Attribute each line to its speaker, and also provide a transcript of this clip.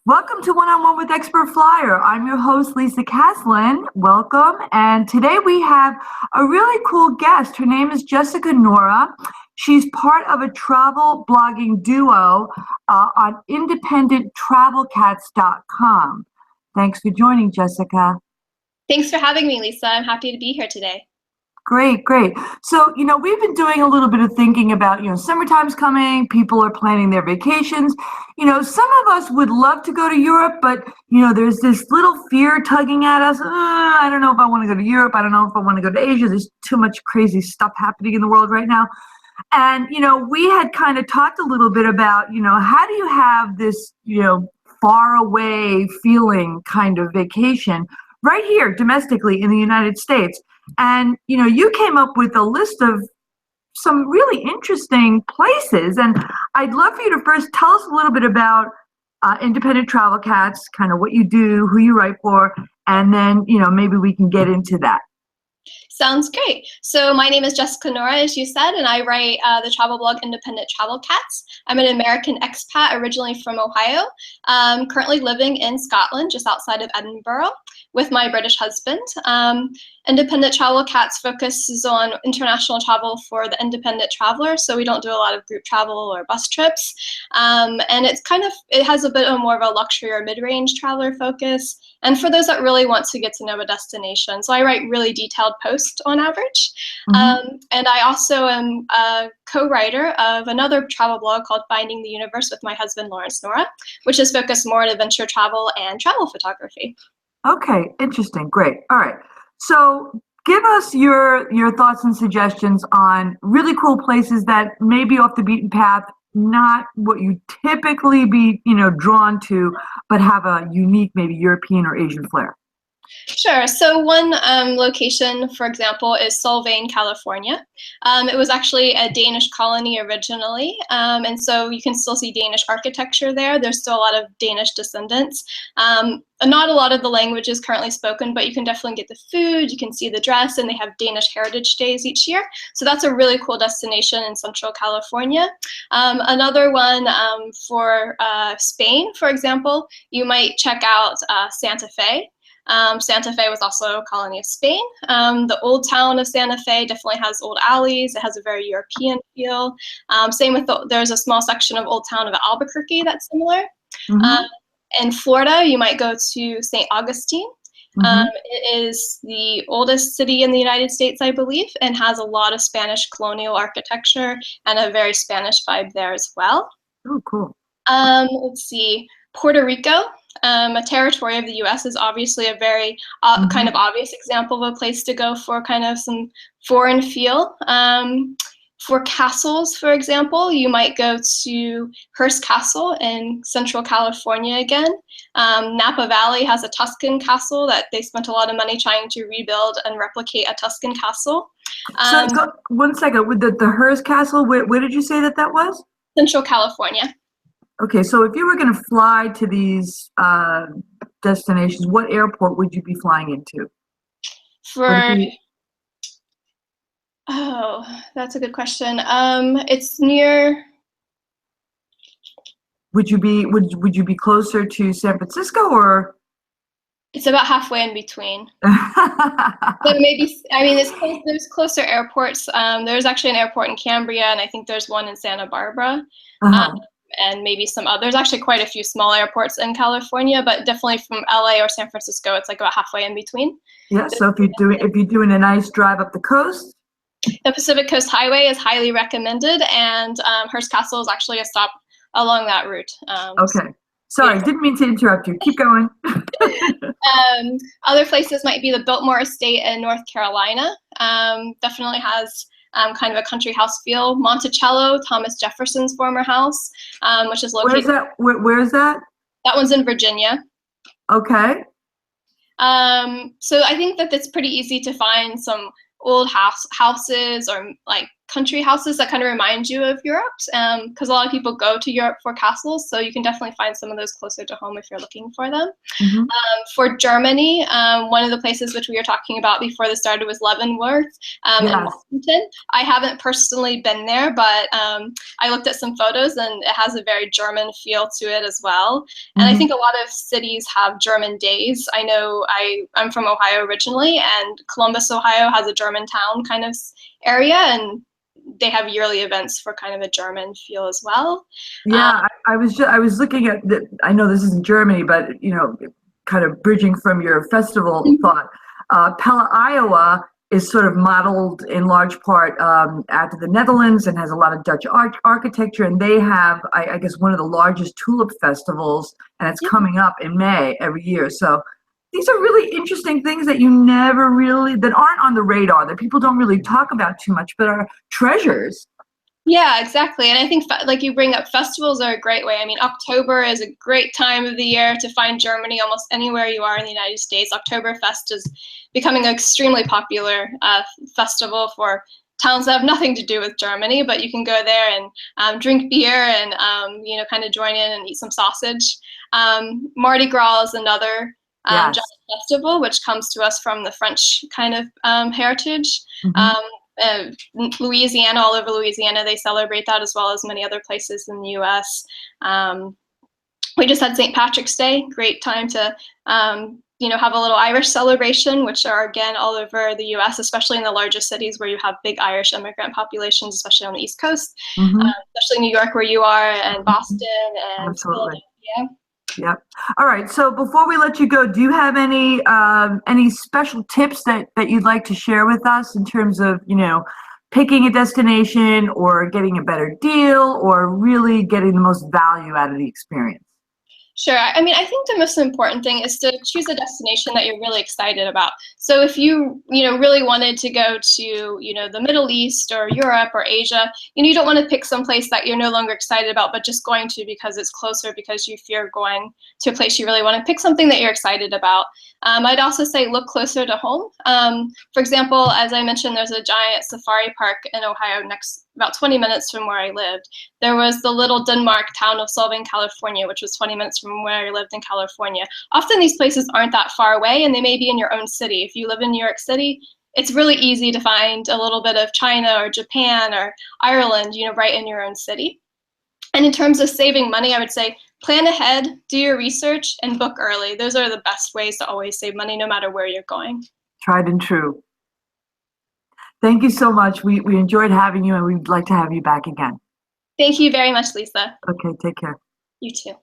Speaker 1: Welcome to One-on-One with Expert Flyer. I'm your host, Lisa Caslin. Welcome. And today we have a really cool guest. Her name is Jessica Norah. She's part of a travel blogging duo on independenttravelcats.com. Thanks for joining, Jessica.
Speaker 2: Thanks for having me, Lisa. I'm happy to be here today.
Speaker 1: Great. So, we've been doing a little bit of thinking about, summertime's coming, people are planning their vacations. Some of us would love to go to Europe, but, there's this little fear tugging at us. I don't know if I want to go to Europe. I don't know if I want to go to Asia. There's too much crazy stuff happening in the world right now. And, we had kind of talked a little bit about, how do you have this, far away feeling kind of vacation right here domestically in the United States. And, you came up with a list of some really interesting places. And I'd love for you to first tell us a little bit about Independent Travel Cats, kind of what you do, who you write for, and then, maybe we can get into that.
Speaker 2: Sounds great. So my name is Jessica Norah, as you said, and I write the travel blog Independent Travel Cats. I'm an American expat originally from Ohio, currently living in Scotland, just outside of Edinburgh, with my British husband. Independent Travel Cats focuses on international travel for the independent traveler, so we don't do a lot of group travel or bus trips. And it has a bit more of a luxury or mid-range traveler focus, and for those that really want to get to know a destination. So I write really detailed posts on average. And I also am a co-writer of another travel blog called Finding the Universe with my husband, Norah, which is focused more on adventure travel and travel photography.
Speaker 1: Okay, interesting. Great. All right. So give us your thoughts and suggestions on really cool places that may be off the beaten path, not what you typically be, drawn to, but have a unique, maybe European or Asian flair.
Speaker 2: Sure. So one location, for example, is Solvang, California. It was actually a Danish colony originally, and so you can still see Danish architecture there. There's still a lot of Danish descendants. Not a lot of the language is currently spoken, but you can definitely get the food, you can see the dress, and they have Danish Heritage Days each year. So that's a really cool destination in Central California. Another one for Spain, for example, you might check out Santa Fe. Santa Fe was also a colony of Spain. The old town of Santa Fe definitely has old alleys. It has a very European feel. Same with there's a small section of Old Town of Albuquerque that's similar. In Florida, you might go to St. Augustine. It is the oldest city in the United States, I believe, and has a lot of Spanish colonial architecture and a very Spanish vibe there as well.
Speaker 1: Oh, cool.
Speaker 2: Let's see, Puerto Rico. A territory of the U.S. is obviously a very kind of obvious example of a place to go for kind of some foreign feel. For castles, for example, you might go to Hearst Castle in Central California again. Napa Valley has a Tuscan castle that they spent a lot of money trying to rebuild and replicate a Tuscan castle.
Speaker 1: So 1 second, with the Hearst Castle, where did you say that was?
Speaker 2: Central California.
Speaker 1: Okay, so if you were going to fly to these destinations, what airport would you be flying into?
Speaker 2: Oh, that's a good question. It's near.
Speaker 1: Would you be closer to San Francisco or?
Speaker 2: It's about halfway in between. But maybe, I mean, there's closer airports. There's actually an airport in Cambria, and I think there's one in Santa Barbara. And maybe some others. There's actually quite a few small airports in California, but definitely from LA or San Francisco, it's like about halfway in between.
Speaker 1: Yeah, so if you're doing a nice drive up the coast,
Speaker 2: the Pacific Coast Highway is highly recommended, and Hearst Castle is actually a stop along that route.
Speaker 1: Okay. Sorry, didn't mean to interrupt you. Keep going.
Speaker 2: Other places might be the Biltmore Estate in North Carolina. Definitely has kind of a country house feel. Monticello, Thomas Jefferson's former house, which is located.
Speaker 1: Where is that?
Speaker 2: That one's in Virginia.
Speaker 1: Okay.
Speaker 2: So I think that it's pretty easy to find some old houses or like country houses that kind of remind you of Europe, because a lot of people go to Europe for castles, so you can definitely find some of those closer to home if you're looking for them.
Speaker 1: Mm-hmm.
Speaker 2: For Germany, one of the places which we were talking about before this started was Leavenworth in
Speaker 1: Yes.
Speaker 2: Washington. I haven't personally been there, but I looked at some photos and it has a very German feel to it as well. And I
Speaker 1: Mm-hmm.
Speaker 2: think a lot of cities have German days. I know I'm from Ohio originally, and Columbus, Ohio has a Germantown kind of area, and they have yearly events for kind of a German feel as well.
Speaker 1: Yeah, I was looking at I know this isn't Germany, but kind of bridging from your festival thought. Pella, Iowa is sort of modeled in large part after the Netherlands and has a lot of Dutch architecture, and they have, I guess, one of the largest tulip festivals, and it's coming up in May every year. So these are really interesting things that that aren't on the radar, that people don't really talk about too much, but are treasures.
Speaker 2: Yeah, exactly. And I think, like you bring up, festivals are a great way. I mean, October is a great time of the year to find Germany almost anywhere you are in the United States. Oktoberfest is becoming an extremely popular festival for towns that have nothing to do with Germany, but you can go there and drink beer and, kind of join in and eat some sausage. Mardi Gras is another
Speaker 1: Yes.
Speaker 2: giant festival, which comes to us from the French kind of heritage.
Speaker 1: Mm-hmm.
Speaker 2: Louisiana, all over Louisiana, they celebrate that, as well as many other places in the U.S. We just had St. Patrick's Day, great time to have a little Irish celebration, which are again all over the U.S., especially in the larger cities where you have big Irish immigrant populations, especially on the East Coast,
Speaker 1: Mm-hmm.
Speaker 2: especially New York where you are, and Boston and
Speaker 1: Absolutely.
Speaker 2: Philadelphia.
Speaker 1: Yep. All right. So before we let you go, do you have any special tips that you'd like to share with us in terms of picking a destination or getting a better deal or really getting the most value out of the experience?
Speaker 2: Sure. I mean, I think the most important thing is to choose a destination that you're really excited about. So if you really wanted to go to, the Middle East or Europe or Asia, you don't want to pick some place that you're no longer excited about, but just going to because it's closer, because you fear going to a place you really want to. Pick something that you're excited about. I'd also say look closer to home. For example, as I mentioned, there's a giant safari park in Ohio about 20 minutes from where I lived. There was the little Denmark town of Solvang, California, which was 20 minutes from where I lived in California. Often these places aren't that far away, and they may be in your own city. If you live in New York City, it's really easy to find a little bit of China or Japan or Ireland, right in your own city. And in terms of saving money, I would say plan ahead, do your research, and book early. Those are the best ways to always save money, no matter where you're going.
Speaker 1: Tried and true. Thank you so much. We enjoyed having you, and we'd like to have you back again.
Speaker 2: Thank you very much, Lisa.
Speaker 1: Okay, take care.
Speaker 2: You too.